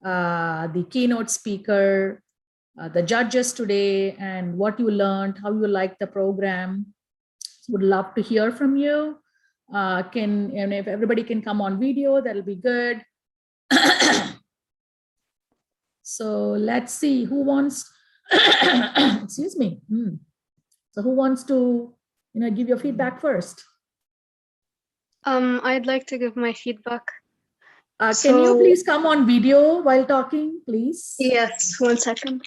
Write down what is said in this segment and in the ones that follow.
the keynote speaker, the judges today, and what you learned, how you liked the program. Would love to hear from you. And if everybody can come on video, that'll be good. So let's see who wants, excuse me. So who wants to, give your feedback first? I'd like to give my feedback. Can you please come on video while talking, please? Yes, 1 second.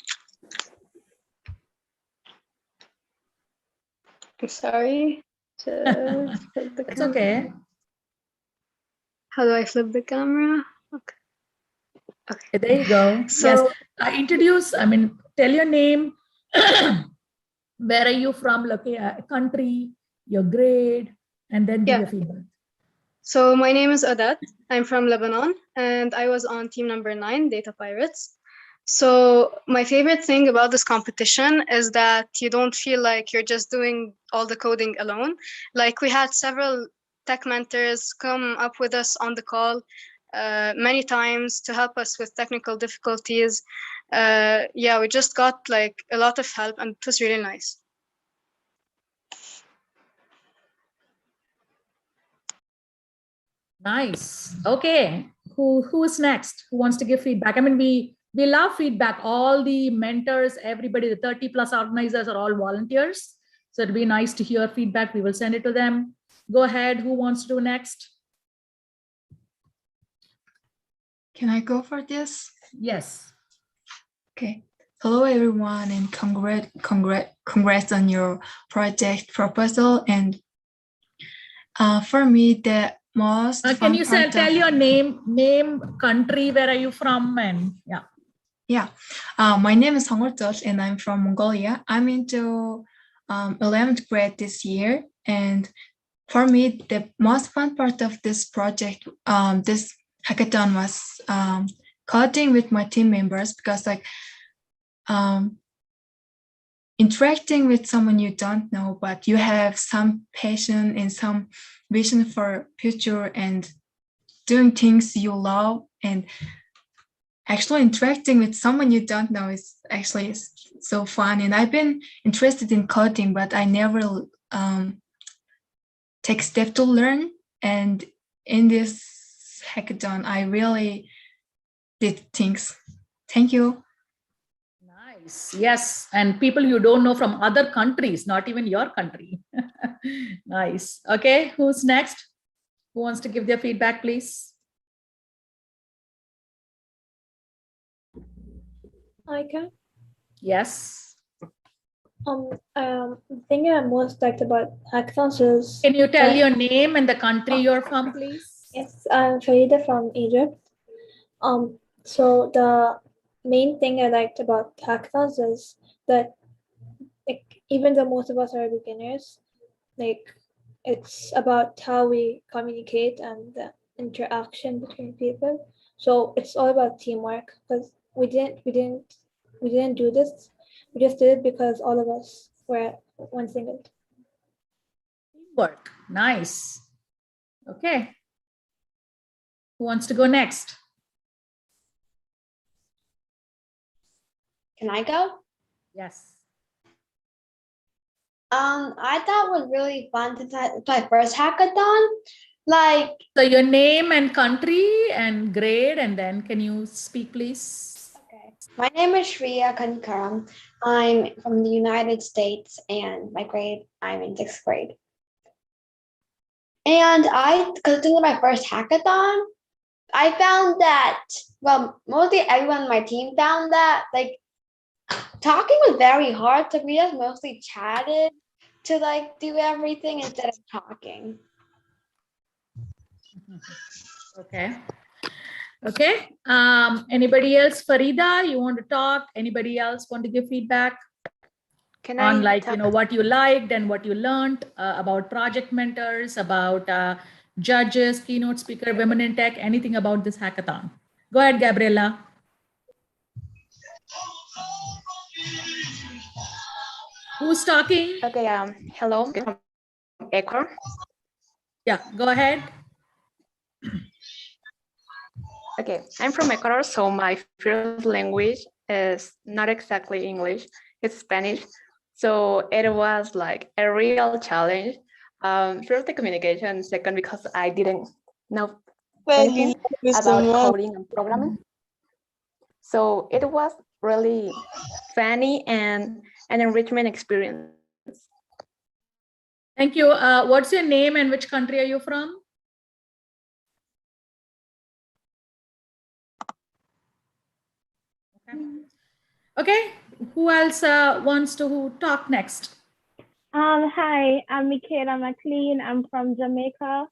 I'm sorry. It's okay. How do I flip the camera? Okay. There you go. So, yes. Tell your name. Where are you from? Country, your grade, and then give your feedback. So my name is Odette. I'm from Lebanon, and I was on team number 9, Data Pirates. So my favorite thing about this competition is that you don't feel like you're just doing all the coding alone. Like we had several tech mentors come up with us on the call many times to help us with technical difficulties. We just got like a lot of help, and it was really nice. Nice. Okay. Who is next? Who wants to give feedback? We love feedback. All the mentors, everybody, the 30 plus organizers are all volunteers. So it'd be nice to hear feedback. We will send it to them. Go ahead. Who wants to do next? Can I go for this? Yes. Okay. Hello, everyone, and congrats on your project proposal. And for me, the most can you tell your name, country, where are you from, and my name is Hongol and I'm from Mongolia. I'm into 11th grade this year, and for me, the most fun part of this project, this hackathon, was coding with my team members, because interacting with someone you don't know, but you have some passion and some vision for future and doing things you love, and actually interacting with someone you don't know is actually so fun. And I've been interested in coding, but I never take steps to learn. And in this hackathon, I really did things. Thank you. Nice. Yes. And people you don't know from other countries, not even your country. Nice. Okay. Who's next? Who wants to give their feedback, please? I can. Yes. The thing I most liked about hackathons is... Can you tell your name and the country you're from, please? Yes, I'm Farida from Egypt. So the main thing I liked about hackathons is that, like, even though most of us are beginners, like, it's about how we communicate and the interaction between people. So it's all about teamwork, because we didn't do this. We just did it because all of us were one single. Teamwork. Nice. Okay. Who wants to go next? Can I go? Yes. I thought it was really fun to my first hackathon. So your name and country and grade, and then can you speak, please? Okay. My name is Shreya Kankaram. I'm from the United States, and my grade, I'm in 6th grade. And because this is my first hackathon, I found that, well, mostly everyone on my team found that, like, talking was very hard, so we just mostly chatted to, like, do everything instead of talking. Okay. Okay. Anybody else? Farida, you want to talk? Anybody else want to give feedback? On what you liked and what you learned about project mentors, about judges, keynote speaker, women in tech, anything about this hackathon? Go ahead, Gabriela. Who's talking? Okay, hello, Echo. Yeah, go ahead. Okay, I'm from Ecuador, so my first language is not exactly English, it's Spanish. So it was like a real challenge. First, the communication, second, because I didn't know anything about coding and programming. So it was really funny and an enrichment experience. Thank you. What's your name and which country are you from? Okay, who else wants to talk next? Hi, I'm Michaela McLean. I'm from Jamaica.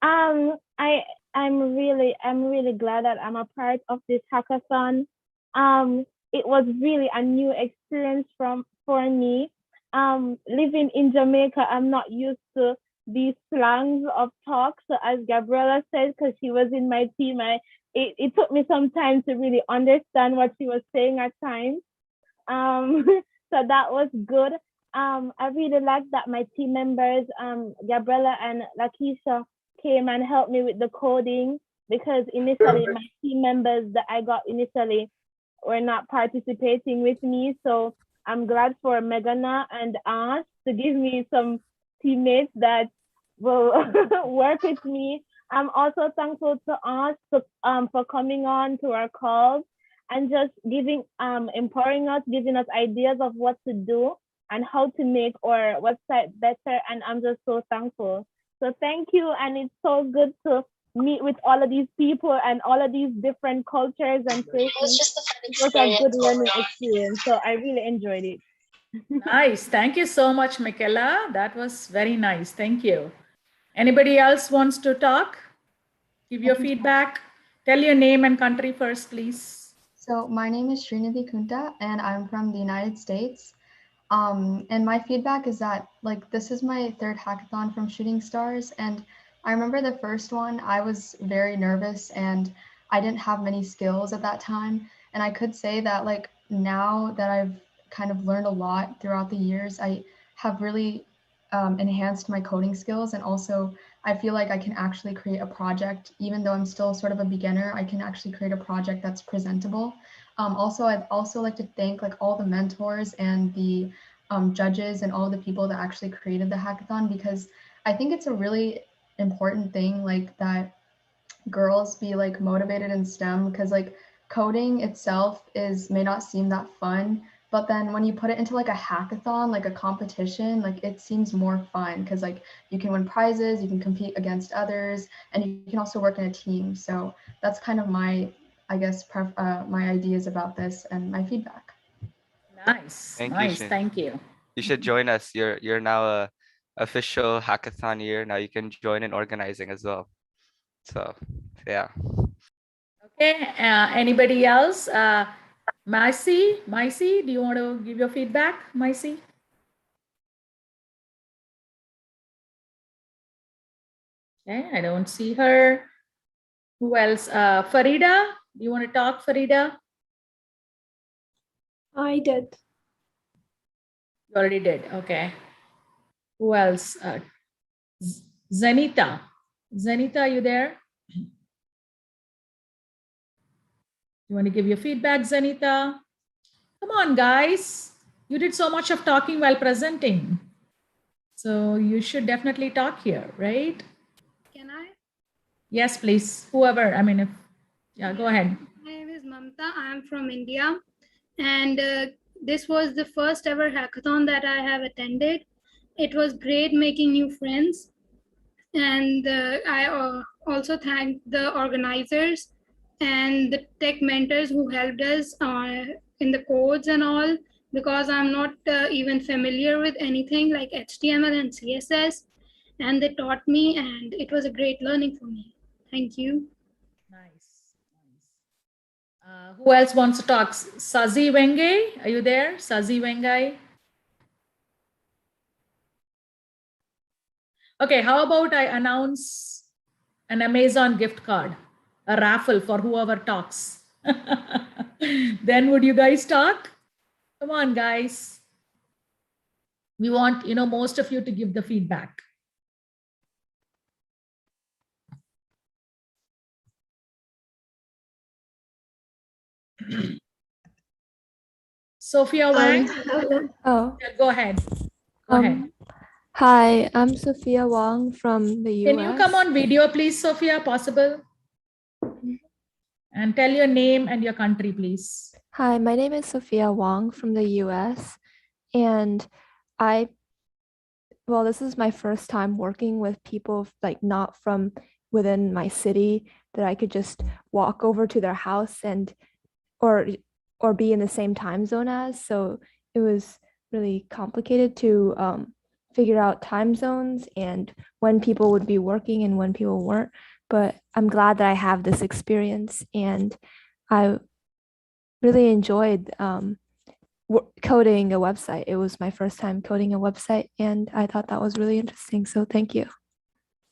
I'm really glad that I'm a part of this hackathon. It was really a new experience for me. Living in Jamaica, I'm not used to these slangs of talk. So as Gabriella said, because she was in my team, it took me some time to really understand what she was saying at times. So that was good. I really liked that my team members, Gabriella and Lakeisha, came and helped me with the coding, because initially my team members that I got initially were not participating with me. So I'm glad for Megana and Ash to give me some teammates that will work with me. I'm also thankful to Ash for coming on to our calls and just empowering us, giving us ideas of what to do and how to make our website better. And I'm just so thankful. So thank you. And it's so good to meet with all of these people and all of these different cultures and places. It was a good learning experience. So I really enjoyed it. Nice. Thank you so much, Michaela. That was very nice. Thank you. Anybody else wants to talk? Give your feedback. Tell your name and country first, please. So my name is Srinidhi Kunta and I'm from the United States. And my feedback is that this is my third hackathon from Shooting Stars. And I remember the first one, I was very nervous and I didn't have many skills at that time. And I could say that now that I've kind of learned a lot throughout the years, I have really enhanced my coding skills. And also I feel like I can actually create a project, even though I'm still sort of a beginner, I can actually create a project that's presentable. Also, I'd also like to thank all the mentors and the judges and all the people that actually created the hackathon, because I think it's a really important thing that girls be motivated in STEM, because coding itself may not seem that fun, but then when you put it into a hackathon, a competition, it seems more fun, because you can win prizes, you can compete against others, and you can also work in a team. So that's kind of my, I guess, my ideas about this and my feedback. Nice. Nice. Thank you. You should join us. You're now a official hackathon year. Now you can join in organizing as well. So yeah. Okay. Anybody else? Maisy, do you want to give your feedback, Maisy? Okay, I don't see her. Who else? Farida, do you want to talk, Farida? I did. You already did. Okay. Who else? Zenita. Zenita, are you there? You want to give your feedback, Zenita? Come on, guys. You did so much of talking while presenting. So you should definitely talk here, right? Can I? Yes, please. Whoever, I mean, go ahead. My name is Mamta. I'm from India. And this was the first ever hackathon that I have attended. It was great making new friends. And I also thank the organizers and the tech mentors who helped us in the codes and all, because I'm not even familiar with anything like HTML and CSS, and they taught me, and it was a great learning for me. Thank you. Nice. Who else wants to talk? Sazi Wenge, are you there? Sazi Wengai? Okay, how about I announce an Amazon gift card, a raffle for whoever talks. Then would you guys talk? Come on, guys. We want, most of you to give the feedback. Sophia Wang, Oh, yeah, go ahead. Go ahead. Hi, I'm Sophia Wong from the US. Can you come on video, please, Sophia, possible? And tell your name and your country, please. Hi, my name is Sophia Wong from the US, and well, this is my first time working with people like not from within my city that I could just walk over to their house and or be in the same time zone as. So it was really complicated to figure out time zones and when people would be working and when people weren't. But I'm glad that I have this experience, and I really enjoyed coding a website. It was my first time coding a website, and I thought that was really interesting. So thank you.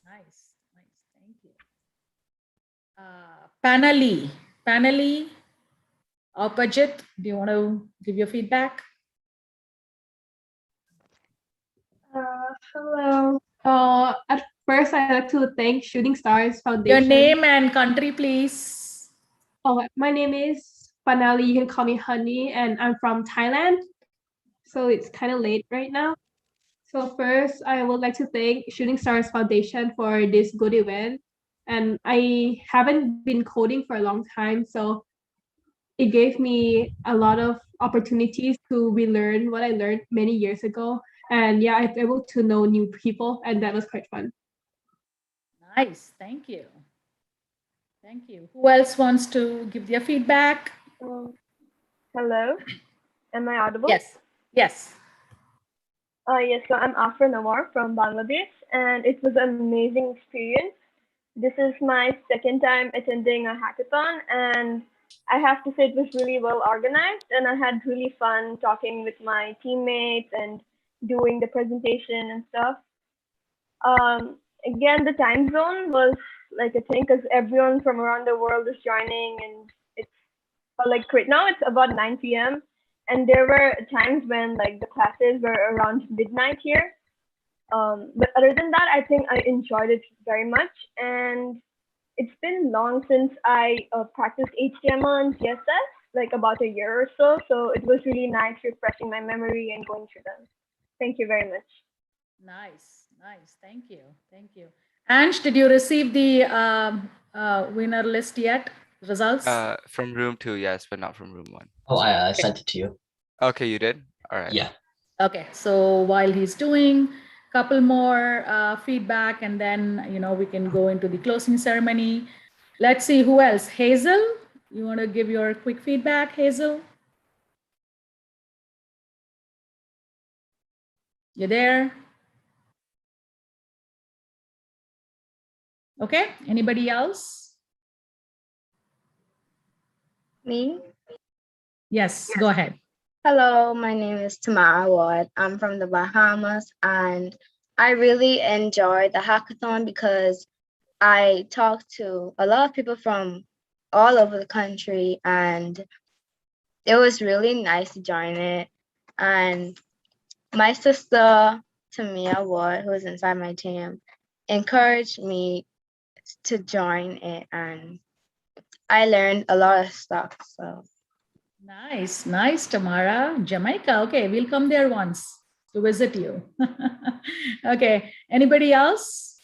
Nice, thank you. Panali, Pajit, do you want to give your feedback? Hello. At first, I'd like to thank Shooting Stars Foundation. Your name and country, please. Oh, my name is Panali. You can call me Honey, and I'm from Thailand. So it's kind of late right now. So first, I would like to thank Shooting Stars Foundation for this good event. And I haven't been coding for a long time, so it gave me a lot of opportunities to relearn what I learned many years ago. And yeah, I was able to know new people, and that was quite fun. Nice, thank you. Thank you. Who else wants to give their feedback? Hello, am I audible? Yes. Yes. Yes, so I'm Afra Nawar from Bangladesh, and it was an amazing experience. This is my second time attending a hackathon, and I have to say it was really well organized, and I had really fun talking with my teammates and doing the presentation and stuff. Again, the time zone was like a thing because everyone from around the world is joining, and it's like right now it's about 9 p.m. and there were times when like the classes were around midnight here. But other than that, I think I enjoyed it very much, and it's been long since I practiced HTML and CSS, like about a year or so. So it was really nice refreshing my memory and going through them. Thank you very much. Nice, nice. Thank you. Thank you. Ange, did you receive the winner list yet? Results? From room 2, yes, but not from room 1. Oh, I sent it to you. Okay, you did? All right. Yeah. Okay, so while he's doing a couple more feedback, and then we can go into the closing ceremony. Let's see who else. Hazel, you want to give your quick feedback, Hazel? You there? Okay, anybody else? Me? Yes, go ahead. Hello, my name is Tamara Ward. I'm from the Bahamas, and I really enjoyed the hackathon because I talked to a lot of people from all over the country, and it was really nice to join it. And my sister, Tamia Ward, who is inside my team, encouraged me to join it, and I learned a lot of stuff. So nice, nice, Tamara. Jamaica. Okay, we'll come there once to visit you. Okay, anybody else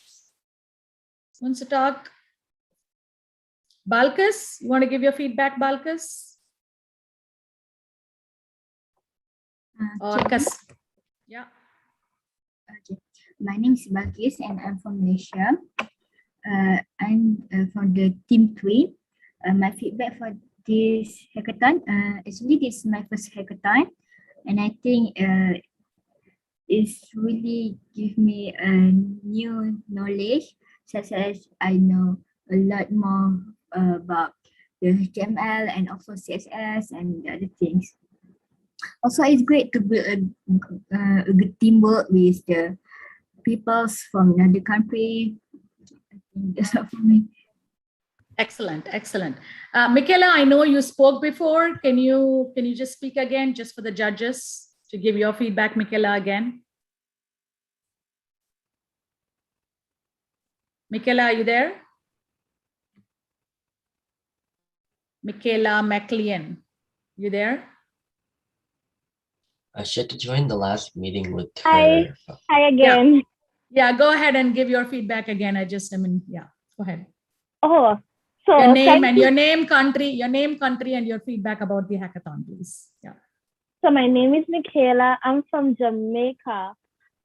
wants to talk? Balkis, you want to give your feedback, Balkis? Or yeah. Okay. My name is Balkis and I'm from Malaysia. I'm from the team 3. My feedback for this hackathon, actually this is my first hackathon, and I think it's really give me a new knowledge, such as I know a lot more about the HTML and also CSS and the other things. Also, it's great to build a good teamwork with the peoples from another country. I think that's all for me. Excellent, excellent. Michaela, I know you spoke before. Can you just speak again, just for the judges to give your feedback, Michaela, again? Michaela, are you there? Michaela McLean. You there? She had to join the last meeting with Hi. her. Hi again. Yeah, go ahead and give your feedback again. Yeah, go ahead. Oh, so Your name and you. your name, country, and your feedback about the hackathon, please. Yeah. So my name is Michaela. I'm from Jamaica.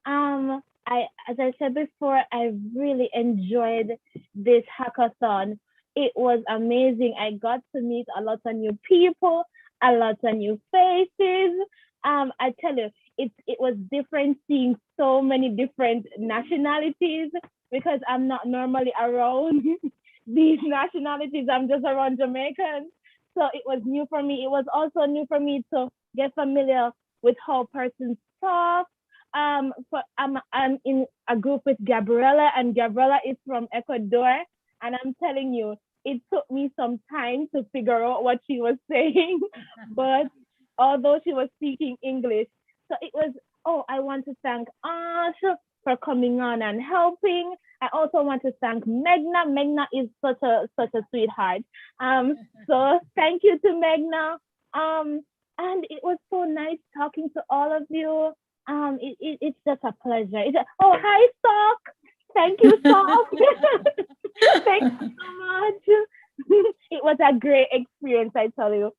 As I said before, I really enjoyed this hackathon. It was amazing. I got to meet a lot of new people, a lot of new faces. I tell you, it was different seeing so many different nationalities because I'm not normally around these nationalities. I'm just around Jamaicans. So it was new for me. It was also new for me to get familiar with how persons talk. I'm in a group with Gabriella, and Gabriella is from Ecuador. And I'm telling you, it took me some time to figure out what she was saying, but although she was speaking English, so it was. Oh, I want to thank Ash for coming on and helping. I also want to thank Megna. Megna is such a sweetheart. So thank you to Megna. And it was so nice talking to all of you. It's just a pleasure. Oh, hi, Stock. Thank you, Stock. Thank you so much. It was a great experience, I tell you.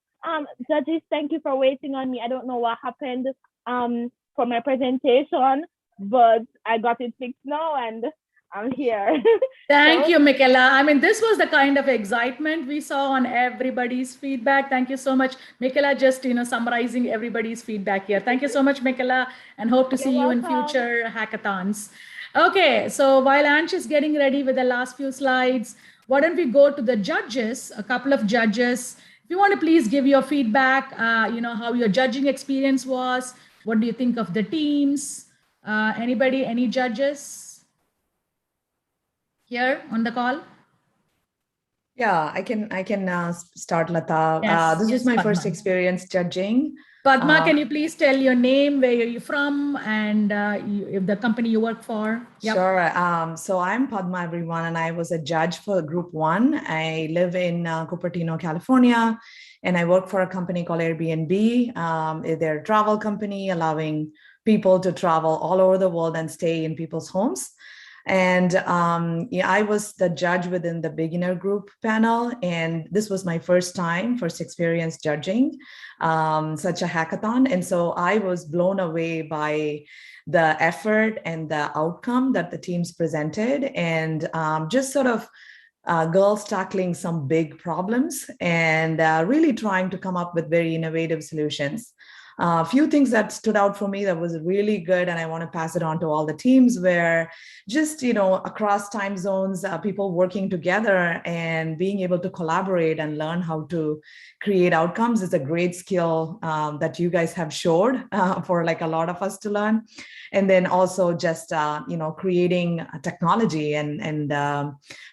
Judges, thank you for waiting on me. I don't know what happened for my presentation, but I got it fixed now and I'm here. Thank you, Michaela. I mean, this was the kind of excitement we saw on everybody's feedback. Thank you so much, Michaela, just, summarizing everybody's feedback here. Thank you so much, Michaela, and hope to see you in future hackathons. Okay, so while Ansh is getting ready with the last few slides, why don't we go to the judges, a couple of judges. If you want to please give your feedback, how your judging experience was. What do you think of the teams? Anybody, any judges here on the call? Yeah, I can start, Lata. Yes, This was my first Padma. experience judging. Padma, can you please tell your name, where are you from, and if the company you work for? Yep. Sure. So I'm Padma, everyone, and I was a judge for Group 1. I live in Cupertino, California, and I work for a company called Airbnb. They're a travel company allowing people to travel all over the world and stay in people's homes. And yeah, I was the judge within the beginner group panel, and this was my first experience judging such a hackathon. And so I was blown away by the effort and the outcome that the teams presented, and just sort of girls tackling some big problems and really trying to come up with very innovative solutions. A few things that stood out for me that was really good, and I want to pass it on to all the teams, where just, across time zones, people working together and being able to collaborate and learn how to create outcomes is a great skill that you guys have showed for like a lot of us to learn. And then also just, creating technology and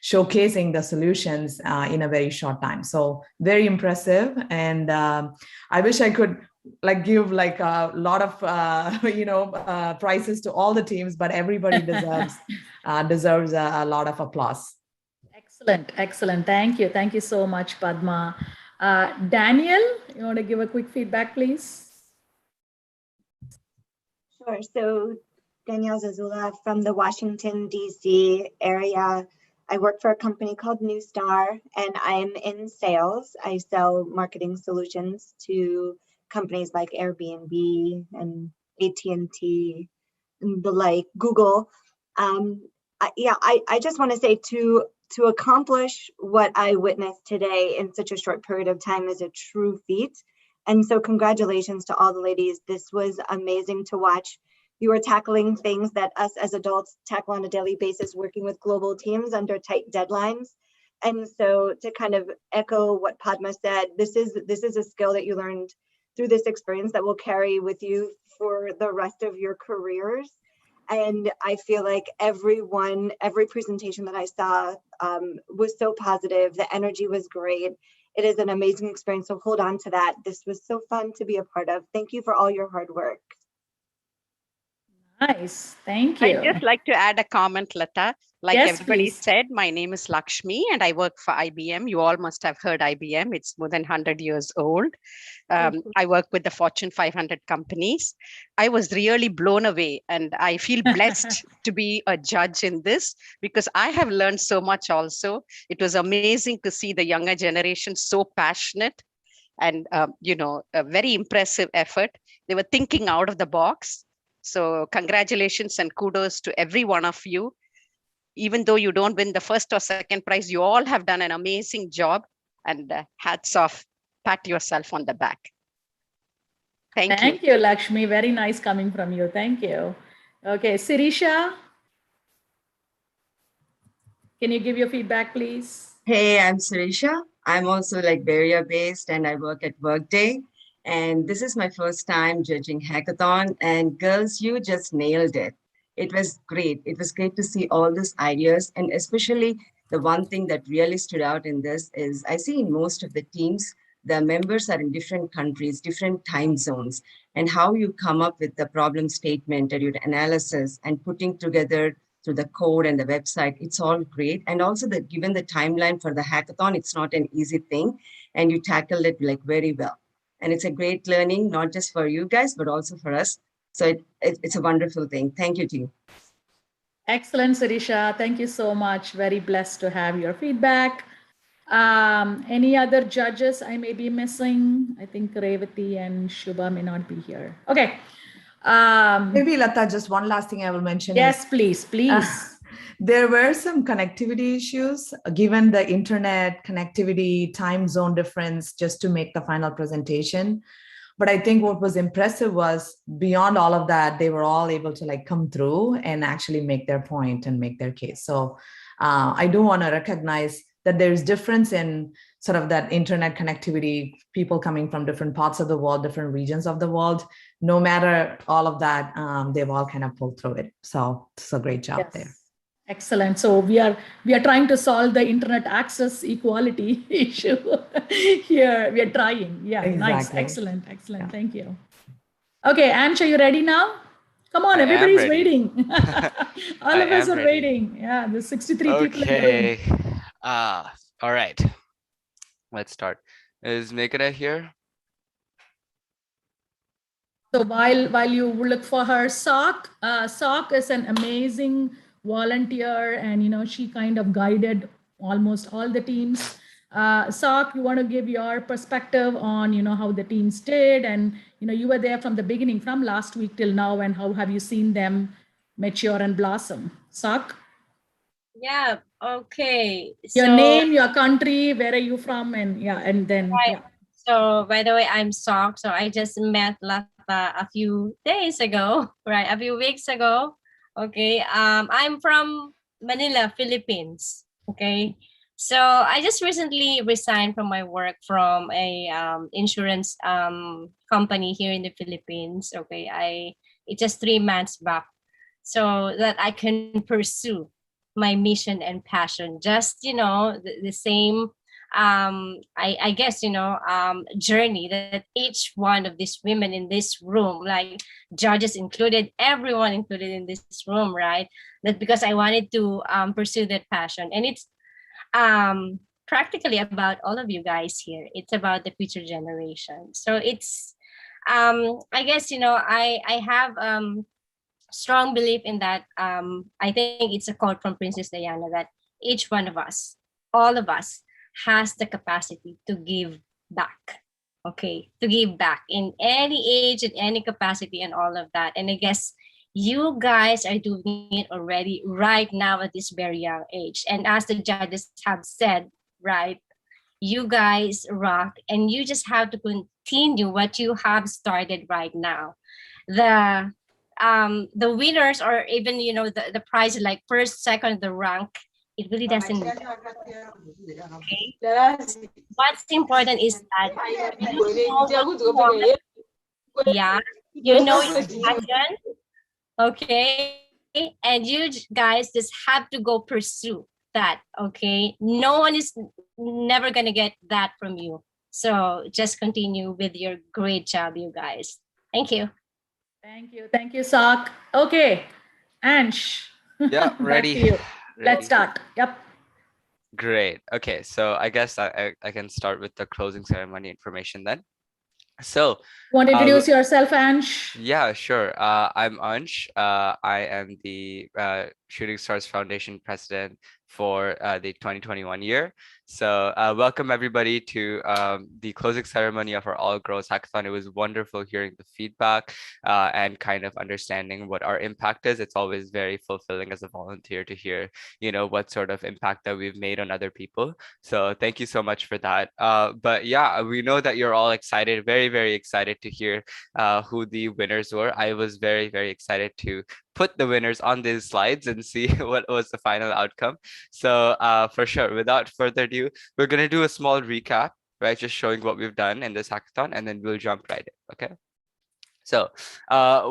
showcasing the solutions in a very short time. So very impressive. And I wish I could give a lot of prizes to all the teams, but everybody deserves a lot of applause. Excellent. Thank you so much, Padma. Daniel, you want to give a quick feedback, please? Sure. So Danielle Zazula from the Washington, D.C. area. I work for a company called New Star, and I'm in sales. I sell marketing solutions to companies like Airbnb and AT&T and the like, Google. I just want to say to accomplish what I witnessed today in such a short period of time is a true feat. And so congratulations to all the ladies. This was amazing to watch. You were tackling things that us as adults tackle on a daily basis, working with global teams under tight deadlines. And so to kind of echo what Padma said, this is a skill that you learned through this experience that will carry with you for the rest of your careers. And I feel like every presentation that I saw was so positive. The energy was great. It is an amazing experience. So hold on to that. This was so fun to be a part of. Thank you for all your hard work. Nice. Thank I'd you. just like to add a comment, Lata. Like Yes, everybody please. said, my name is Lakshmi and I work for IBM. You all must have heard IBM. It's more than 100 years old. I work with the Fortune 500 companies. I was really blown away and I feel blessed to be a judge in this because I have learned so much also. It was amazing to see the younger generation so passionate and, a very impressive effort. They were thinking out of the box. So congratulations and kudos to every one of you. Even though you don't win the first or second prize, you all have done an amazing job and hats off, pat yourself on the back. Thank you. Thank you, Lakshmi. Very nice coming from you. Thank you. Okay, Sirisha, can you give your feedback, please? Hey, I'm Surisha. I'm also like Bay Area based and I work at Workday. And this is my first time judging Hackathon. And girls, you just nailed it. It was great. It was great to see all these ideas. And especially the one thing that really stood out in this is I see in most of the teams, the members are in different countries, different time zones, and how you come up with the problem statement and your analysis and putting together through the code and the website, it's all great. And also given the timeline for the hackathon, it's not an easy thing. And you tackled it like very well. And it's a great learning, not just for you guys, but also for us. So it's a wonderful thing. Thank you, team. Excellent, Sirisha. Thank you so much. Very blessed to have your feedback. Any other judges I may be missing? I think Revati and Shubha may not be here. Okay. Maybe Lata, just one last thing I will mention. Yes, please. There were some connectivity issues given the internet connectivity, time zone difference, just to make the final presentation. But I think what was impressive was beyond all of that, they were all able to like come through and actually make their point and make their case. So I do want to recognize that there's difference in sort of that internet connectivity, people coming from different parts of the world, different regions of the world. No matter all of that, they've all kind of pulled through it. So it's a great job there. Excellent. So we are trying to solve the internet access equality issue here. We are trying. Yeah, exactly. Nice. Excellent. Yeah. Thank you. Okay, Ansha, you ready now? Come on, everybody's waiting. All of us are waiting. Yeah, there's 63 people in the room. All right. Let's start. Is Megara here? So while you look for her, Sok is an amazing volunteer, and she kind of guided almost all the teams. Sok, you want to give your perspective on how the teams did, and you were there from the beginning, from last week till now, and how have you seen them mature and blossom? Sok? Yeah. Okay. Your name, your country, where are you from, and then. Right. Yeah. So by the way, I'm Sok. So I just met Lata a few days ago, right? A few weeks ago. Okay. I'm from Manila, Philippines. Okay. So I just recently resigned from my work from a insurance company here in the Philippines. Okay. It's just 3 months back, so that I can pursue my mission and passion. Just the same I guess journey that each one of these women in this room, like judges included, everyone included in this room, right? That because I wanted to pursue that passion, and it's practically about all of you guys here. It's about the future generation. So it's I guess I have strong belief in that. I think it's a quote from Princess Diana that each one of us, all of us, has the capacity to give back. Okay, to give back in any age, in any capacity, and all of that. And I guess you guys are doing it already right now at this very young age. And as the judges have said, right, you guys rock, and you just have to continue what you have started right now. The winners, or even the prize, like first, second, the rank, it really doesn't matter. Okay? What's important is that you know your passion, okay, and you guys just have to go pursue that. Okay, no one is never gonna get that from you, so just continue with your great job, you guys. Thank you. Thank you, Sak. Okay, Ansh, Yeah, back to ready. you. Let's Ready. start. Yep. Great. Okay, so I guess I can start with the closing ceremony information then. So, Want to introduce yourself, Ansh? yeah, sure. I'm Ansh. I am the Shooting Stars Foundation president for the 2021 year. So welcome everybody to the closing ceremony of our All Girls Hackathon. It was wonderful hearing the feedback and kind of understanding what our impact is. It's always very fulfilling as a volunteer to hear, what sort of impact that we've made on other people. So thank you so much for that. But yeah, we know that you're all excited, very, very excited to hear who the winners were. I was very, very excited to put the winners on these slides and see what was the final outcome. So for sure, without further ado, we're going to do a small recap, right? Just showing what we've done in this hackathon, and then we'll jump right in, okay? So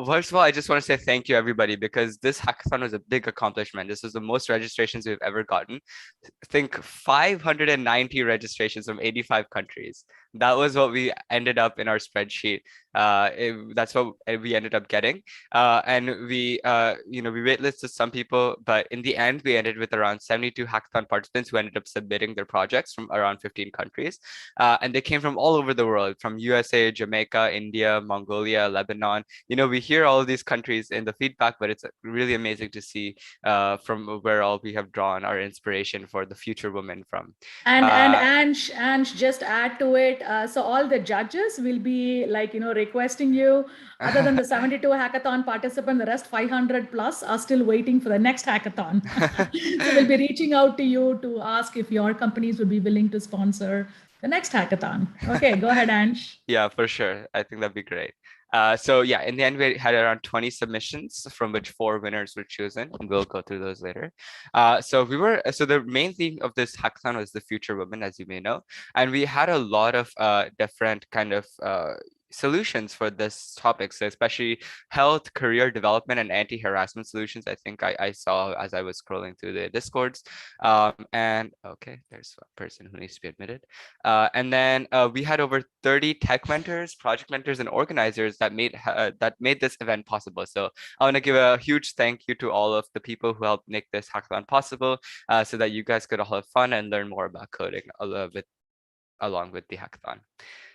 first of all, I just want to say thank you, everybody, because this hackathon was a big accomplishment. This was the most registrations we've ever gotten. I think 590 registrations from 85 countries. That was what we ended up in our spreadsheet. That's what we ended up getting. And we waitlisted some people, but in the end, we ended with around 72 hackathon participants who ended up submitting their projects from around 15 countries. And they came from all over the world, from USA, Jamaica, India, Mongolia, Lebanon. We hear all of these countries in the feedback, but it's really amazing to see from where all we have drawn our inspiration for the future women from. And Ansh, just add to it. So all the judges will be requesting you. Other than the 72 hackathon participants, the rest 500 plus are still waiting for the next hackathon. So we'll be reaching out to you to ask if your companies would be willing to sponsor the next hackathon. Okay, go ahead, Ansh. Yeah, for sure. I think that'd be great. So yeah, in the end, we had around 20 submissions, from which 4 winners were chosen, and we'll go through those later. So the main theme of this hackathon was the future women, as you may know, and we had a lot of different kind of solutions for this topic. So especially health, career development, and anti-harassment solutions. I think I saw as I was scrolling through the Discords. And okay, there's a person who needs to be admitted. And then we had over 30 tech mentors, project mentors, and organizers that made this event possible. So I want to give a huge thank you to all of the people who helped make this hackathon possible, so that you guys could all have fun and learn more about coding along with the hackathon.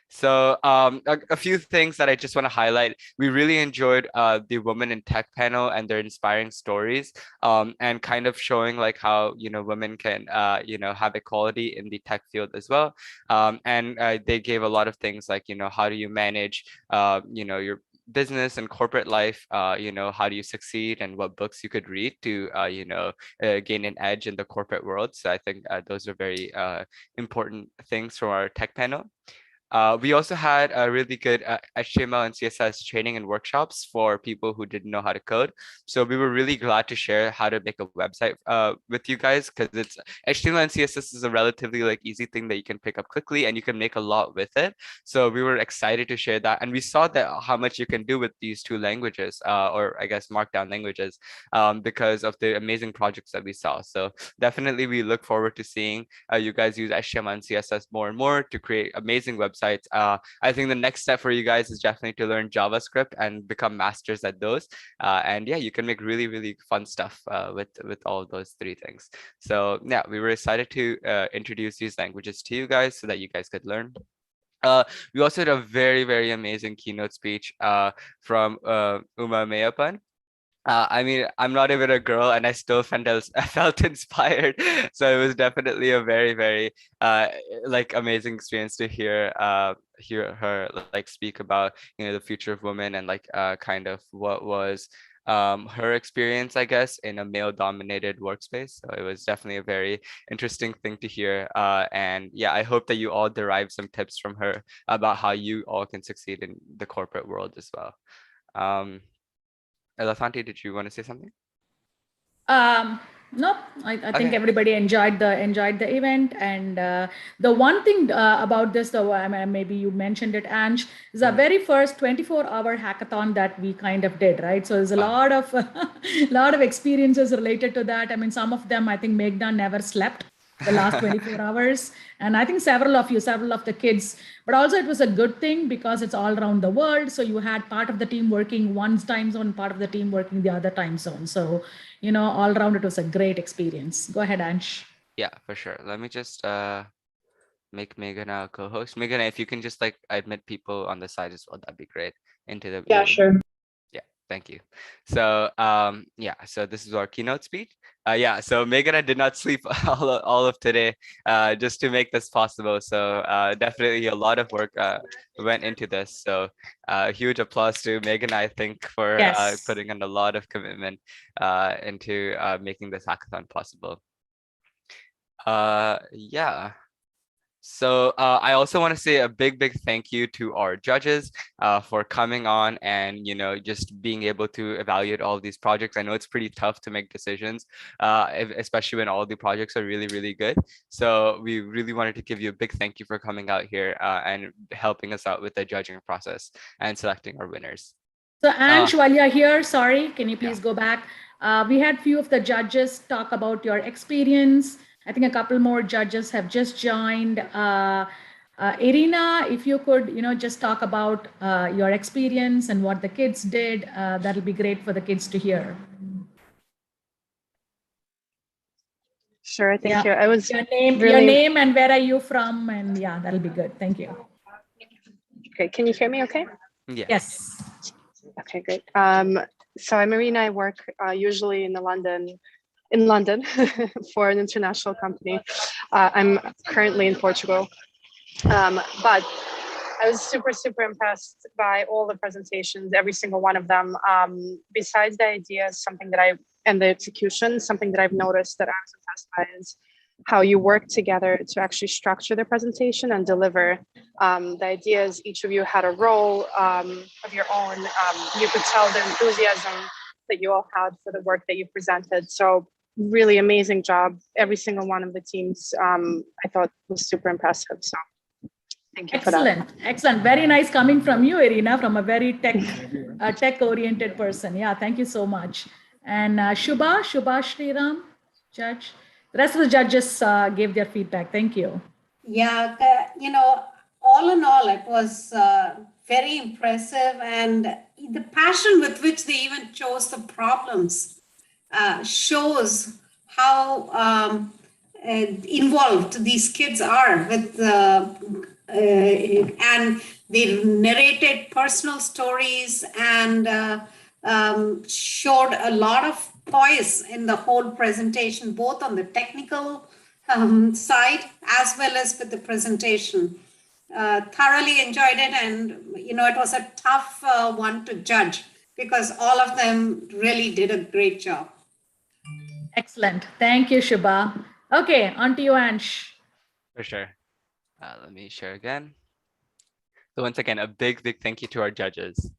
So a few things that I just want to highlight. We really enjoyed the Women in Tech panel and their inspiring stories, and kind of showing like how women can have equality in the tech field as well. And they gave a lot of things like how do you manage your business and corporate life, how do you succeed, and what books you could read to gain an edge in the corporate world. So I think those are very important things from our tech panel. We also had a really good HTML and CSS training and workshops for people who didn't know how to code. So we were really glad to share how to make a website with you guys, because it's HTML and CSS is a relatively easy thing that you can pick up quickly, and you can make a lot with it. So we were excited to share that, and we saw that how much you can do with these 2 languages, or I guess markdown languages, because of the amazing projects that we saw. So definitely we look forward to seeing you guys use HTML and CSS more and more to create amazing websites. I think the next step for you guys is definitely to learn JavaScript and become masters at those. And yeah, you can make really, really fun stuff with all of those 3 things. So yeah, we were excited to introduce these languages to you guys so that you guys could learn. We also had a very, very amazing keynote speech from Uma Meyapan. I mean, I'm not even a girl, and I still felt inspired. So it was definitely a very, very amazing experience to hear her speak about the future of women, and kind of what was her experience, I guess, in a male-dominated workspace. So it was definitely a very interesting thing to hear. And yeah, I hope that you all derive some tips from her about how you all can succeed in the corporate world as well. Elafanti, did you want to say something? No, I think everybody enjoyed the event. And the one thing about this, though, maybe you mentioned it, Ansh, is our very first 24-hour hackathon that we kind of did, right? So there's a lot of experiences related to that. I mean, some of them, I think Meghna never slept the last 24 hours. And I think several of the kids, but also it was a good thing because it's all around the world. So you had part of the team working one time zone, part of the team working the other time zone. So, all around it was a great experience. Go ahead, Ansh. Yeah, for sure. Let me just make Megan a co-host. Megan, if you can just like admit people on the side as well, that'd be great into the Yeah, meeting. sure. Yeah, thank you. So yeah, so this is our keynote speech. Yeah, so Megan, I did not sleep all of today just to make this possible. So definitely a lot of work went into this. So huge applause to Megan, I think, for Yes. putting in a lot of commitment into making this hackathon possible. Yeah. So I also want to say a big thank you to our judges for coming on and just being able to evaluate all of these projects. I know it's pretty tough to make decisions, especially when all the projects are really good. So we really wanted to give you a big thank you for coming out here and helping us out with the judging process and selecting our winners. So Ansh, while you're here, sorry, can you please go back? We had few of the judges talk about your experience. I think a couple more judges have just joined. Irina, if you could, just talk about your experience and what the kids did, that'll be great for the kids to hear. Sure, thank you. I was your really... name and where are you from, and yeah, that'll be good. Thank you. Okay, can you hear me okay? Yeah. Yes. Okay, great. So I'm Irina. I work usually in London for an international company. I'm currently in Portugal, but I was super impressed by all the presentations, every single one of them. Besides the ideas, and the execution, something that I've noticed that I was impressed by is how you work together to actually structure the presentation and deliver the ideas. Each of you had a role of your own. You could tell the enthusiasm that you all had for the work that you presented. So really amazing job. Every single one of the teams I thought was super impressive. So thank you for that. Excellent. Very nice coming from you, Irina, from a very tech-oriented person. Yeah, thank you so much. And Shubha Shriram, judge. The rest of the judges gave their feedback. Thank you. Yeah, all in all, it was very impressive, and the passion with which they even chose the problems shows how involved these kids are with and they narrated personal stories and showed a lot of poise in the whole presentation, both on the technical side as well as with the presentation. Thoroughly enjoyed it, and it was a tough one to judge because all of them really did a great job. Excellent. Thank you, Shubha. Okay, on to you, Ansh. For sure. Let me share again. So once again, a big thank you to our judges.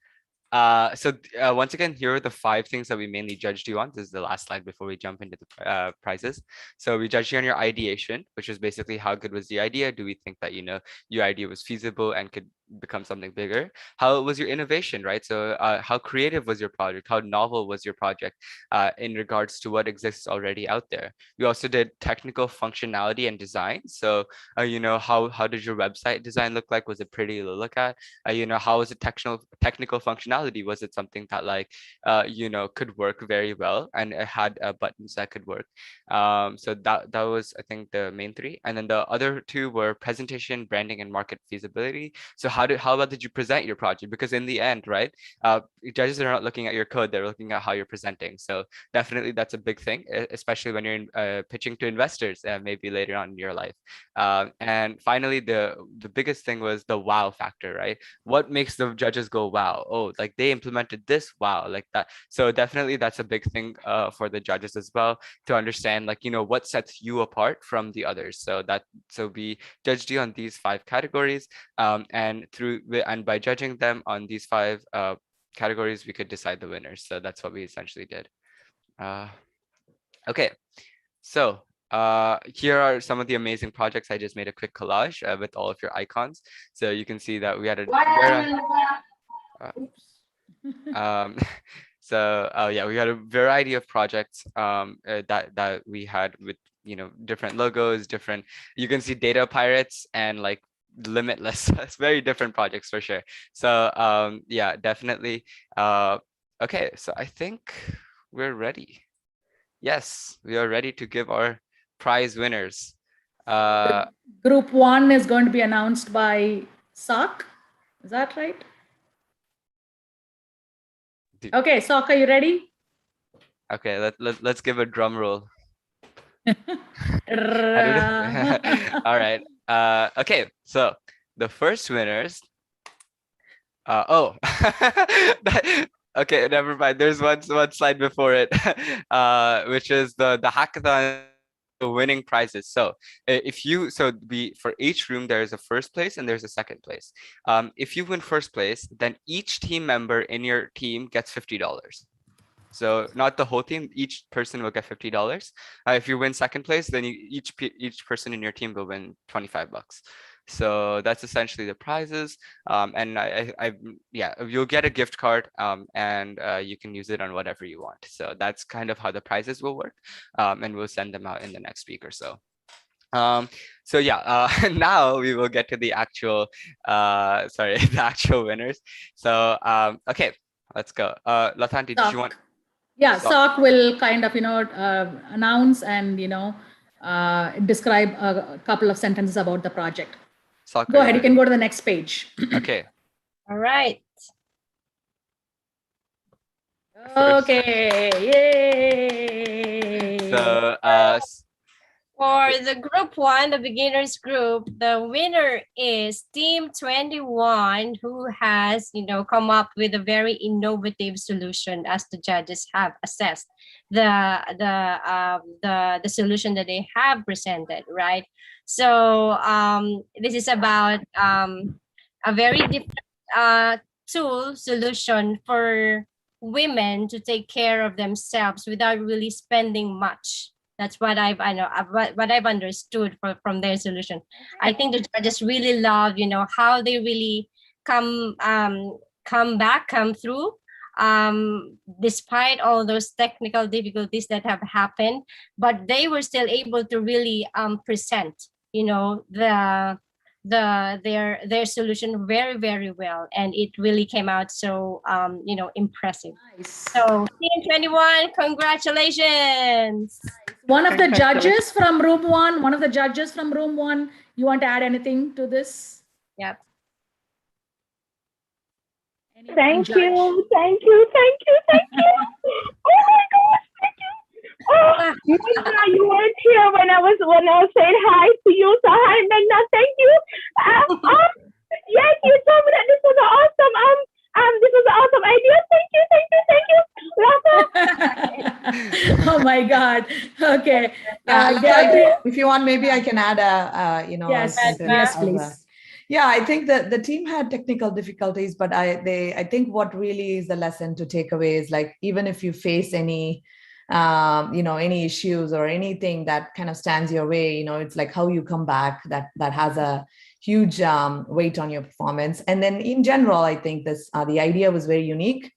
Once again, here are the 5 things that we mainly judged you on. This is the last slide before we jump into the prizes. So we judged you on your ideation, which is basically how good was the idea? Do we think that, your idea was feasible and could become something bigger? How was your innovation, right? So how creative was your project? How novel was your project in regards to what exists already out there? We also did technical functionality and design. So, how did your website design look like? Was it pretty to look at? How was the technical functionality? Was it something that could work very well and it had buttons that could work? So that was, I think, the main 3. And then the other 2 were presentation, branding, and market feasibility. So how about did you present your project? Because in the end, right, judges are not looking at your code, they're looking at how you're presenting. So definitely that's a big thing, especially when you're pitching to investors maybe later on in your life. And finally, the biggest thing was the wow factor, right? What makes the judges go, wow, oh, like they implemented this, wow, like that. So definitely that's a big thing for the judges as well, to understand what sets you apart from the others. So we judged you on these 5 categories, and by judging them on these 5 categories, we could decide the winners. So that's what we essentially did. Okay, so here are some of the amazing projects. I just made a quick collage with all of your icons. So you can see that we had a we had a variety of projects that we had with different logos, you can see data pirates and like limitless. It's very different projects for sure. So yeah, definitely. Okay, so I think we're ready. Yes, we are ready to give our prize winners. Group 1 is going to be announced by Sak. Is that right? Okay, Sak, are you ready? Okay, let's give a drum roll. All right. Okay, so the first winners. Okay, never mind. There's one slide before it, which is the hackathon winning prizes. So for each room there is a first place and there's a second place. If you win first place, then each team member in your team gets $50. So not the whole team, each person will get $50. If you win second place, then each person in your team will win $25. So that's essentially the prizes. And you'll get a gift card, and you can use it on whatever you want. So that's kind of how the prizes will work. And we'll send them out in the next week or so. So yeah, now we will get to the actual, the actual winners. So okay, let's go. Latanti, did you want? Yeah, Sak will kind of, announce and, describe a couple of sentences about the project. Sak, go ahead, you can go to the next page. Okay. All right. Okay, yay. So, for the group 1, the beginners group, the winner is Team 21, who has, come up with a very innovative solution as the judges have assessed the solution that they have presented, right? So this is about a very different solution for women to take care of themselves without really spending much. That's what I've understood from their solution. I think the judges really love, how they really come through, despite all those technical difficulties that have happened, but they were still able to really present, their solution very, very well, and it really came out so impressive. Nice. So Team 21, congratulations. One of the judges from room 1, you want to add anything to this? Yep. Thank you. Oh my gosh, thank you. Oh, Megna, you weren't here when I was saying hi to you. So hi, Megna, thank you. Yes, you told me that this was an awesome. This was awesome idea. Thank you. Oh my God. Okay. If you want, maybe I can add yes, please. Yeah, I think that the team had technical difficulties, but I think what really is the lesson to take away is, like, even if you face any any issues or anything that kind of stands your way, it's like how you come back that has a huge weight on your performance. And then in general, I think the idea was very unique.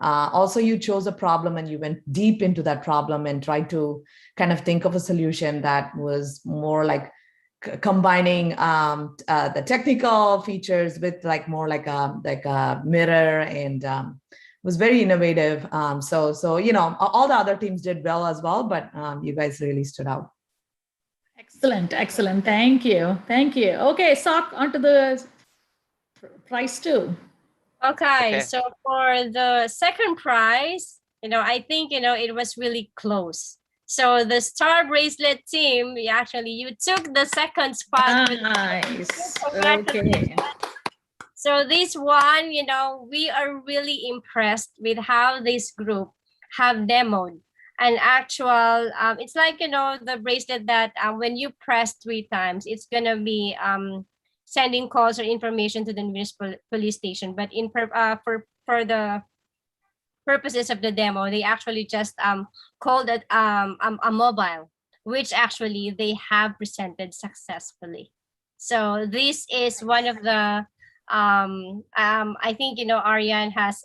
Also, you chose a problem and you went deep into that problem and tried to kind of think of a solution that was more like combining the technical features with more like a mirror, and was very innovative. So all the other teams did well as well, but you guys really stood out. Excellent. Thank you. Okay, Sak, on to the prize 2. Okay, so for the second prize, I think, it was really close. So the Star Bracelet team, you took the second spot. Nice. Okay. So this one, we are really impressed with how this group have demoed an actual, it's like, the bracelet that when you press 3 times, it's going to be sending calls or information to the municipal police station. But for the purposes of the demo, they actually just called it a mobile, which actually they have presented successfully. So this is one of the I think Ariane has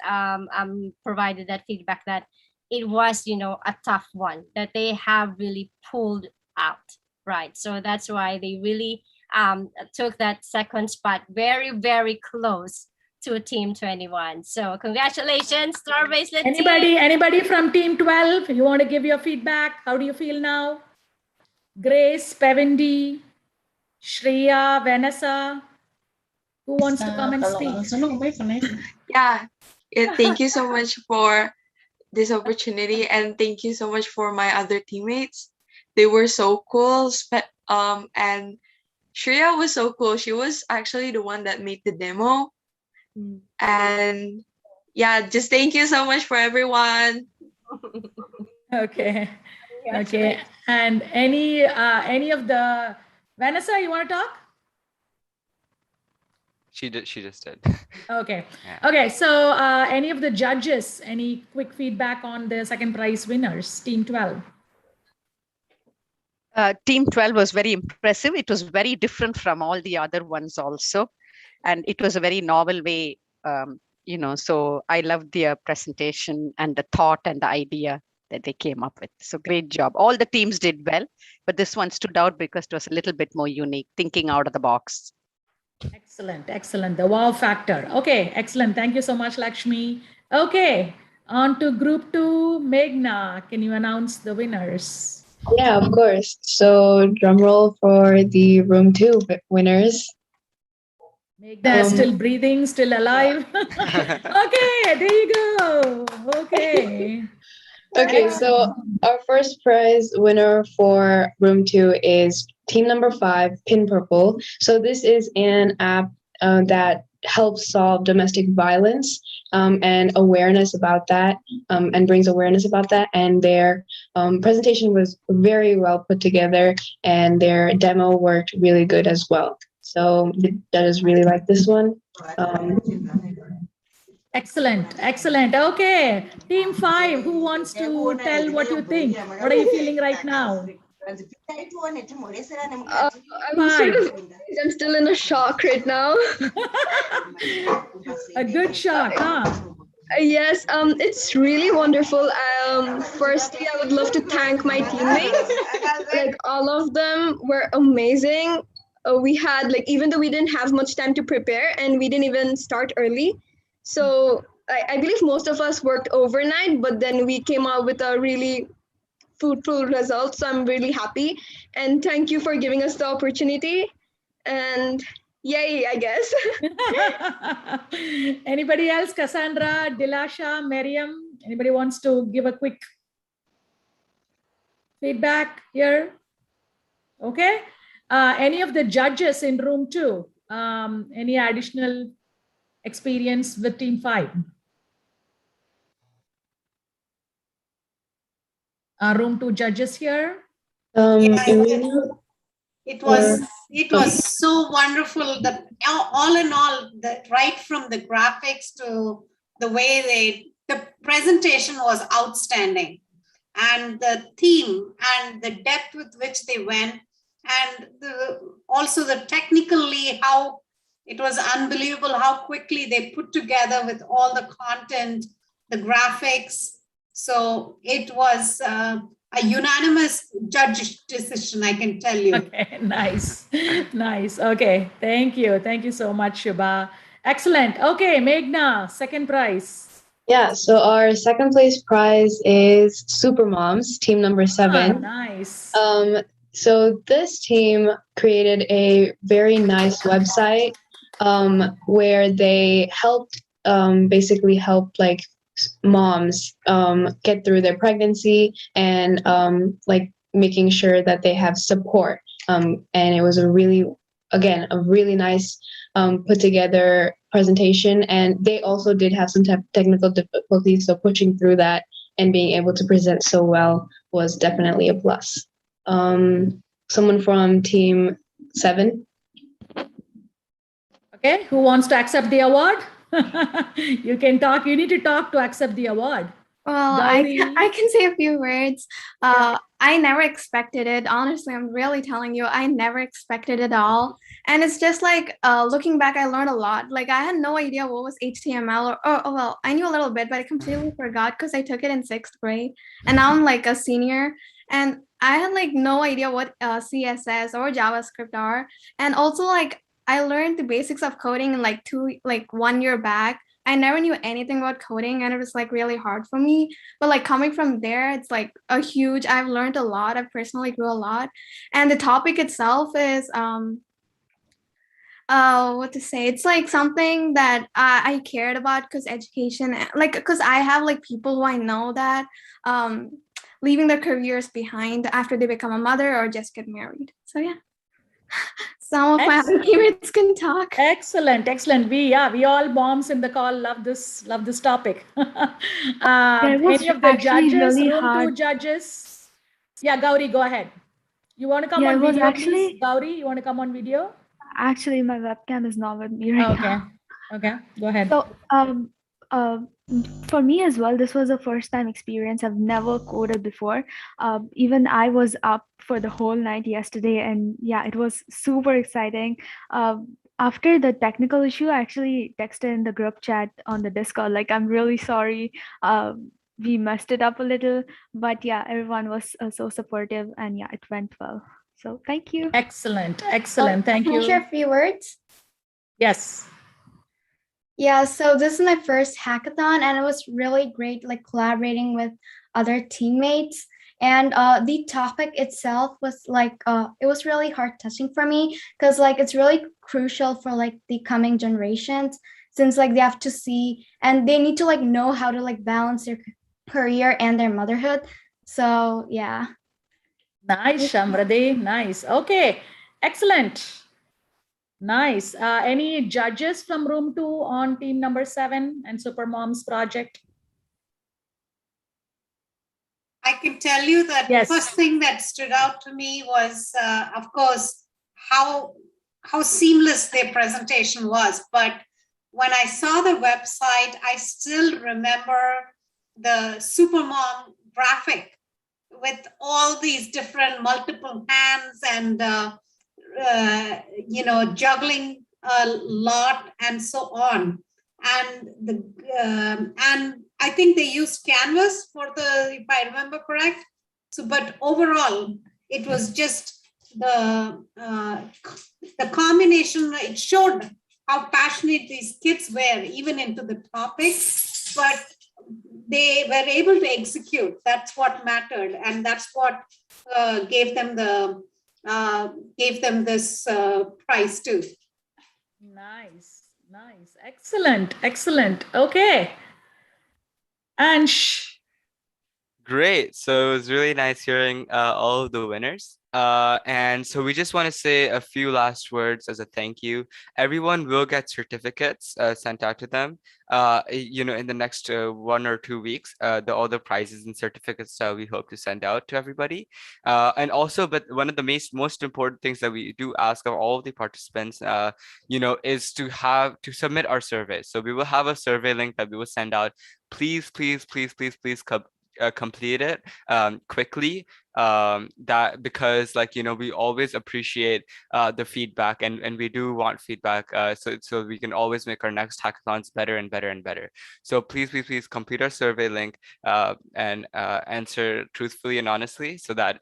provided that feedback that it was a tough one, that they have really pulled out, right? So that's why they really took that second spot, very, very close to Team 21. So congratulations, Star Bracelet team. Anybody from Team 12? You want to give your feedback? How do you feel now? Grace, Pevindi, Shreya, Vanessa. Who wants to come and speak? Yeah, thank you so much for this opportunity, and thank you so much for my other teammates. They were so cool. And Shreya was so cool. She was actually the one that made the demo. And yeah, just thank you so much for everyone. Okay. Okay. And any of the Vanessa, you want to talk? She just did. Okay. Yeah. Okay. So any of the judges, any quick feedback on the second prize winners, Team 12? Team 12 was very impressive. It was very different from all the other ones also. And it was a very novel way, so I loved their presentation and the thought and the idea that they came up with. So great job. All the teams did well, but this one stood out because it was a little bit more unique, thinking out of the box. Excellent. Excellent. The wow factor. Okay. Excellent. Thank you so much, Lakshmi. Okay. On to group 2. Meghna, can you announce the winners? Yeah, of course. So drum roll for the room 2 winners. Meghna is still breathing, still alive. Okay, there you go. Okay. Okay, so our first prize winner for room 2 is team number 5, Pin Purple. So this is an app that helps solve domestic violence and awareness about that, and brings awareness about that. And their presentation was very well put together, and their demo worked really good as well. So I just really like this one. Excellent, excellent. Okay, Team 5, who wants to tell what you think? What are you feeling right now? I'm still in a shock right now. A good shock, huh? Yes, it's really wonderful. Firstly, I would love to thank my teammates. Like all of them were amazing. We had even though we didn't have much time to prepare and we didn't even start early. So I believe most of us worked overnight, but then we came out with a really fruitful result. So I'm really happy. And thank you for giving us the opportunity. And yay, I guess. Anybody else? Cassandra, Dilasha, Miriam? Anybody wants to give a quick feedback here? Okay. Any of the judges in room 2? Any additional experience with Team 5? Room 2 judges here? It was so wonderful that all in all, right from the graphics to the way the presentation was outstanding, and the theme and the depth with which they went, and also the technically how it was unbelievable how quickly they put together with all the content, the graphics. So it was a unanimous judge decision, I can tell you. Okay, nice, nice. Okay, thank you. Thank you so much, Shubha. Excellent. Okay, Meghna, second prize. Yeah, so our second place prize is Super Moms, team number 7. Nice. So this team created a very nice website where they basically helped moms get through their pregnancy and making sure that they have support. And it was a really nice put together presentation. And they also did have some technical difficulties, so pushing through that and being able to present so well was definitely a plus. Someone from team 7. Okay, who wants to accept the award? You can talk. You need to talk to accept the award. Well, I can say a few words. I never expected it. Honestly, I'm really telling you, I never expected it at all. And it's just looking back, I learned a lot. I had no idea what was HTML well, I knew a little bit, but I completely forgot because I took it in 6th grade. And now I'm a senior. And I had like no idea what CSS or JavaScript are. And also like I learned the basics of coding in like 1 year back. I never knew anything about coding and it was like really hard for me. But like coming from there, it's like I've learned a lot. I've personally grew a lot. And the topic itself is what to say, it's like something that I cared about because education, like because I have like people who I know that leaving their careers behind after they become a mother or just get married. So yeah, some of my other teammates can talk. Excellent, excellent. We all moms in the call love this topic. It was Any of the actually judges, really room 2 hard. judges? Yeah, Gauri, go ahead. You want to come Yeah, on it was video, actually please? Gauri, you want to come on video? actually my webcam is not with me right Okay. now. Okay, go ahead. So uh, for me as well, this was a first time experience. I've never coded before. Even I was up for the whole night yesterday, and yeah, it was super exciting. After the technical issue, I actually texted in the group chat on the Discord, like, I'm really sorry. We messed it up a little, but yeah, everyone was so supportive, and yeah, it went well. So thank you. Excellent, excellent. Thank Can I share you. a few words? Yes. Yeah, so this is my first hackathon and it was really great like collaborating with other teammates. And the topic itself was like it was really heart touching for me because like it's really crucial for like the coming generations since like they have to see and they need to like know how to like balance their career and their motherhood. So yeah. Nice, Shamradi. Nice. Okay, excellent. Nice. Any judges from room 2 on team number 7 and Supermoms project? I can tell you that Yes. the first thing that stood out to me was, of course, how seamless their presentation was. But when I saw the website, I still remember the Supermom graphic with all these different multiple hands and juggling a lot and so on. And I think they used Canvas for if I remember correct. So, but overall, it was just the combination. It showed how passionate these kids were, even into the topic, but they were able to execute. That's what mattered, and that's what gave them this prize too. Nice, nice, excellent, excellent. Okay, Ansh. Great. So it was really nice hearing all of the winners. And so we just want to say a few last words as a thank you. Everyone will get certificates sent out to them. In the next 1 or 2 weeks, all the prizes and certificates we hope to send out to everybody. And also, but one of the most important things that we do ask of all of the participants, is to submit our survey. So we will have a survey link that we will send out. Please, please, please, please, please complete it quickly, that because we always appreciate the feedback, and we do want feedback, so we can always make our next hackathons better and better and better. So please, please, please complete our survey link and answer truthfully and honestly, so that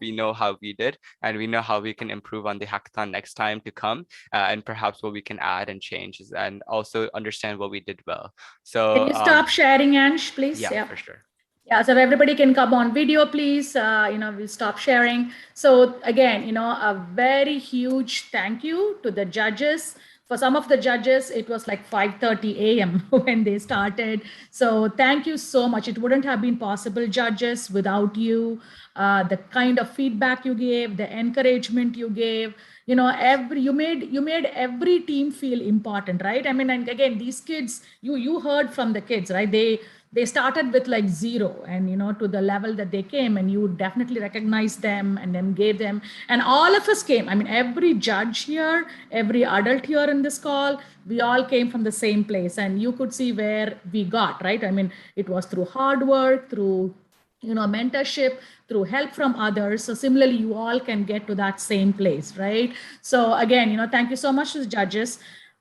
we know how we did and we know how we can improve on the hackathon next time to come, and perhaps what we can add and change, and also understand what we did well. So Can you stop sharing, Ansh, please? Yeah, for sure. Yeah, so everybody can come on video, please. We'll stop sharing. So again, a very huge thank you to the judges. For some of the judges, it was like 5:30 a.m. when they started. So thank you so much. It wouldn't have been possible, judges, without you. The kind of feedback you gave, the encouragement you gave, you made every team feel important, right? I mean, and again, these kids, you heard from the kids, right? They started with like 0 and to the level that they came, and you definitely recognized them and then gave them, and all of us came. I mean, every judge here, every adult here in this call, we all came from the same place, and you could see where we got, right? I mean, it was through hard work, through mentorship, through help from others. So similarly, you all can get to that same place, right? So again, thank you so much to the judges.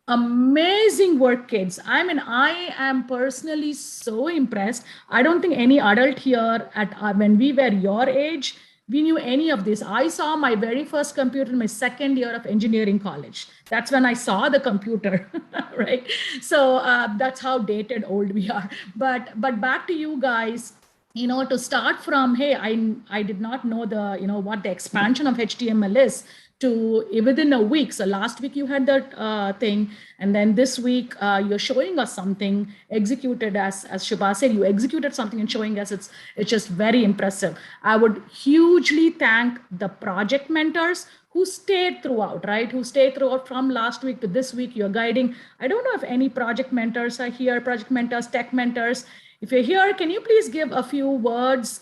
Amazing work, kids. I mean, I am personally so impressed. I don't think any adult here when we were your age we knew any of this. I saw my very first computer in my second year of engineering college. That's when I saw the computer, right? So that's how dated old we are. But back to you guys. To start from, hey, I did not know what the expansion of HTML is, to within a week. So last week you had that thing, and then this week you're showing us something executed as Shubha said, you executed something and showing us. It's just very impressive. I would hugely thank the project mentors who stayed throughout, right? Who stayed throughout from last week to this week. You're guiding. I don't know if any project mentors are here, project mentors, tech mentors. If you're here, can you please give a few words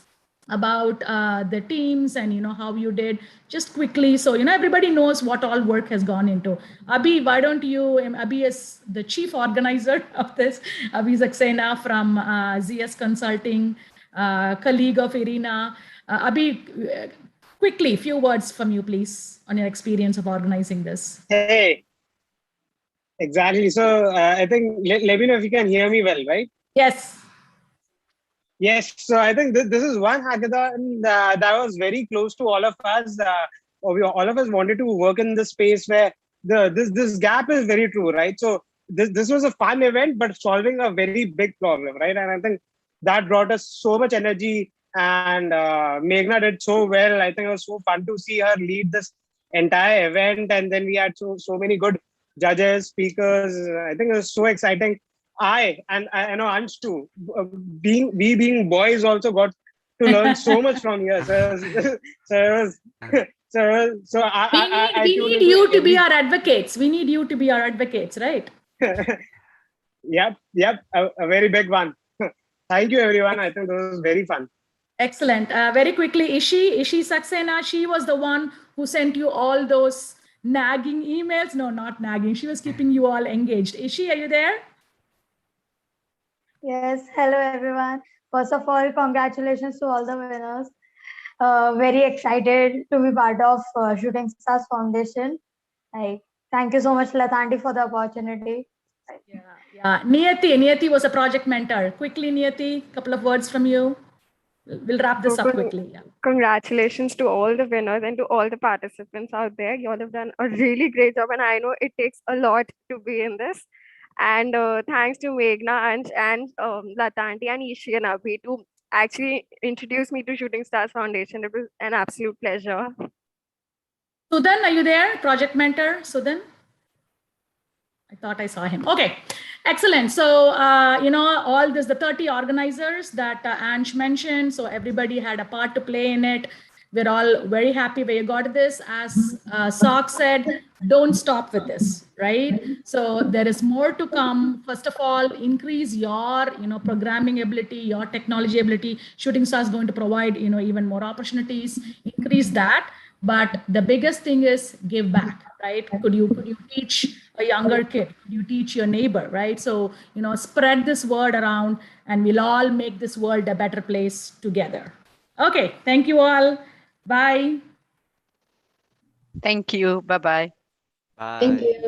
about the teams and how you did, just quickly, so everybody knows what all work has gone into. Abhi, why don't you? Abhi is the chief organizer of this. Abhi Saxena from ZS Consulting, colleague of Irina. Abhi, quickly, few words from you, please, on your experience of organizing this. Hey, exactly. So I think let me know if you can hear me well, right? Yes. Yes. So I think this is one hackathon that was very close to all of us. All of us wanted to work in this space where this gap is very true, right? So this was a fun event, but solving a very big problem, right? And I think that brought us so much energy. And Meghna did so well. I think it was so fun to see her lead this entire event. And then we had so many good judges, speakers. I think it was so exciting. I know Ansh too. Being boys also got to learn so much from here. We need you to be our advocates. We need you to be our advocates, right? Yep. A very big one. Thank you, everyone. I think this was very fun. Excellent. Very quickly, Ishi Saxena, she was the one who sent you all those nagging emails. No, not nagging. She was keeping you all engaged. Ishi, are you there? Yes, hello everyone. First of all, congratulations to all the winners. Very excited to be part of Shooting Stars Foundation. Thank you so much, Latanti, for the opportunity. Yeah. Niyati was a project mentor. Quickly, Niyati, couple of words from you. We'll wrap this up quickly. Yeah. Congratulations to all the winners and to all the participants out there. You all have done a really great job, and I know it takes a lot to be in this. And thanks to Meghna and Latanti and Ishi and Abhi to actually introduce me to Shooting Stars Foundation. It was an absolute pleasure. Sudan, are you there? Project mentor, Sudan? I thought I saw him. Okay, excellent. So, all this, the 30 organizers that Ansh mentioned, so everybody had a part to play in it. We're all very happy where you got this. As Sock said, don't stop with this, right? So there is more to come. First of all, increase your, programming ability, your technology ability. Shooting Stars is going to provide, even more opportunities. Increase that. But the biggest thing is give back, right? Could you teach a younger kid? Could you teach your neighbor, right? So, spread this word around and we'll all make this world a better place together. Okay, thank you all. Bye. Thank you. Bye-bye. Bye. Thank you.